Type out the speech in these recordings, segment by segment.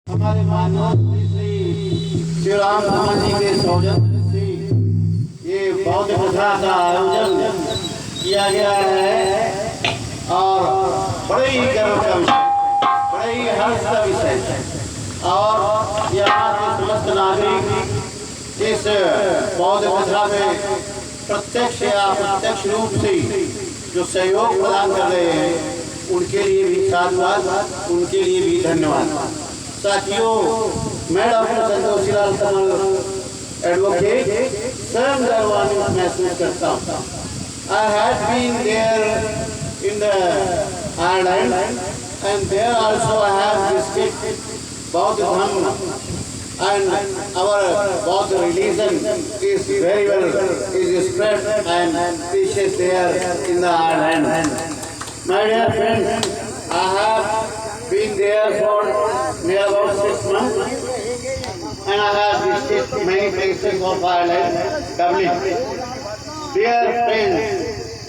हमारे माननीय श्री श्री राम कमल जी के सौजन्य से ये बौद्ध कथा का आयोजन किया गया है और बड़े ही गर्व का विषय, बड़े ही हर्ष का विषय और यहाँ के समस्त नागरिक इस बौद्ध कथा में प्रत्यक्ष या अप्रत्यक्ष रूप से जो सहयोग प्रदान कर रहे हैं उनके लिए भी साधुवाद, उनके लिए भी धन्यवाद। साथियों, मैं डॉक्टर संतोषी लाल कमल एडवोकेट स्वयं गर्वान्वित महसूस करता हूँ। I had been there in the Ireland and there also I have visited Bauddha Dhamma and our Bauddha religion is very well is spread and precious there in the Ireland. My dear friends, I have been there for near about 6 months and I have visited many places of Ireland, Dublin. Dear friends,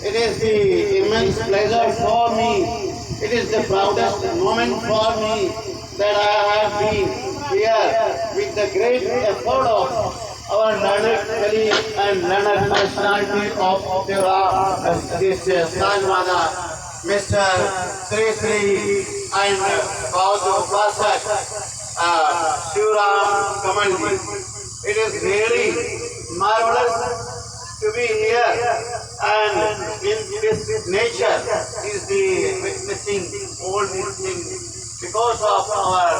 it is the immense pleasure for me, it is the proudest moment for me that I have been here with the great effort of our learned colleague and learned personality of this Sanwada, Mr. Sri Sri and Bauddha Upasak, Shivram Kamalji. It is really marvelous to be here and in this nature is the witnessing all these things because of our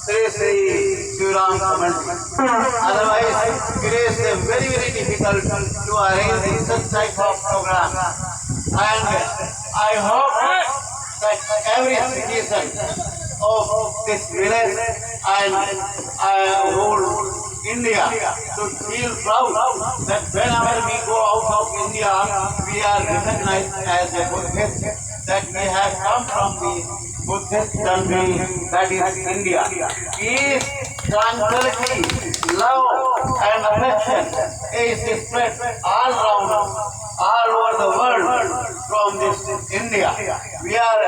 Sri Sri Shivram Kamalji. Otherwise, it is very difficult to arrange such type of program. And I hope that every citizen of this village and whole India should feel proud that whenever we go out of India, we are recognized as a Buddhist, that we have come from the Buddhist country, that is India. Peace, tranquility, love and affection is spread all around, all over the world from this India. We are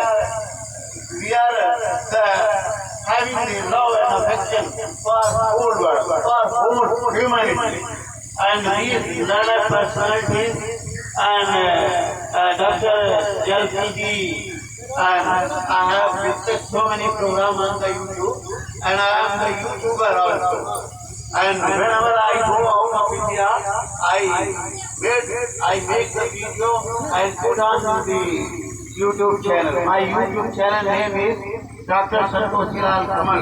having the love and affection for whole world, for whole humanity. And these learned personalities and Dr. Jalji, and I have visited so many programs on the YouTube, and I am the YouTuber also. And whenever I go out of India, I make the video and put on the YouTube channel. My YouTube channel name is Dr. Santoshi Lal Kamal.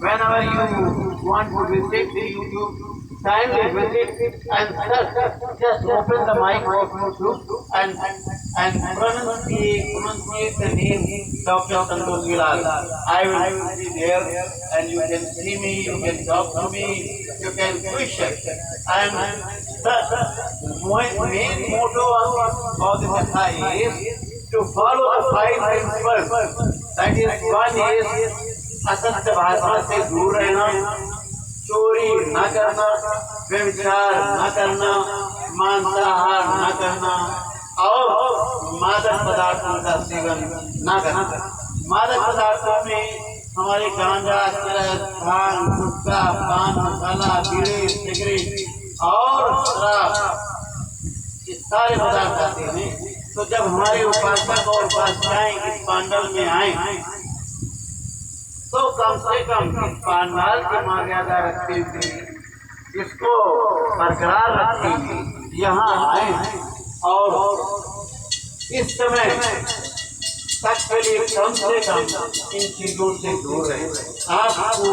Whenever you want to visit the YouTube, kindly visit and just open the mic of YouTube and pronunciate the name Dr. Santoshi Lal. I will be there and you can see me, you can talk to me, you can question. And the main motto of the Katha is to follow the 5 principles. That is, one is असत्य भाषा से दूर रहना, चोरी न करना, व्यभिचार न करना, मांसाहार न करना और मादक पदार्थों का सेवन न करना। मादक पदार्थों में हमारे गांजा, चरस, भांग, गुटखा, पान मसाला, बीड़ी, सिगरेट और शराब, ये सारे पदार्थ आते हैं। तो जब हमारे उपासक और उपासिकाएं इस पांडल में आए तो कम से कम इस पांडाल की मर्यादा रखते हुए इसको बरकरार रखते हुए यहाँ आए और इस समय तक के लिए कम से कम इन चीजों से दूर रहे। आपको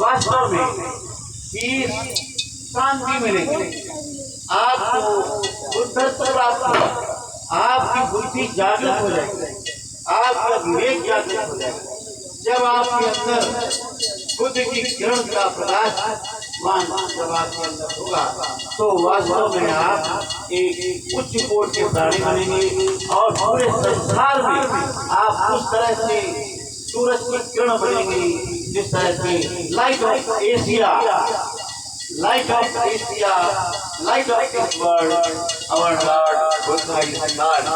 वास्तव में पीस, शांति मिलेगी, आपको बुद्धत्व प्राप्त होगा, आपकी बुद्धि जागृत हो जाएगी, आपका विवेक जागृत हो जाएगा। जब आपके अंदर बुद्ध की किरण का प्रकाश जब आपके अंदर होगा तो वास्तव में आप एक उच्च कोटि के प्राणी बनेंगे और पूरे संसार में आप उस तरह से सूरज की किरण बनेंगे जिस तरह से light of Asia, light of Asia, light of this world, our Lord Buddha is God.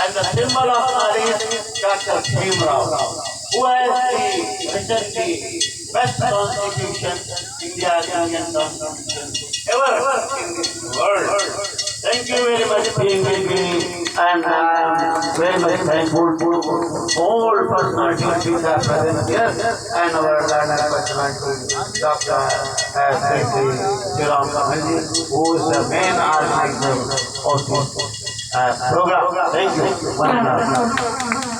And the symbol of knowledge is Dr. Bhimrao. who has written the best constitution, India Indian constitution ever in this world. Thank you very much for being with me, and I am very much thankful to all personalities who are present here, and our learned personality, Dr. Secretary Shiram Kamalji, who is the main organizer of this program. Thank you.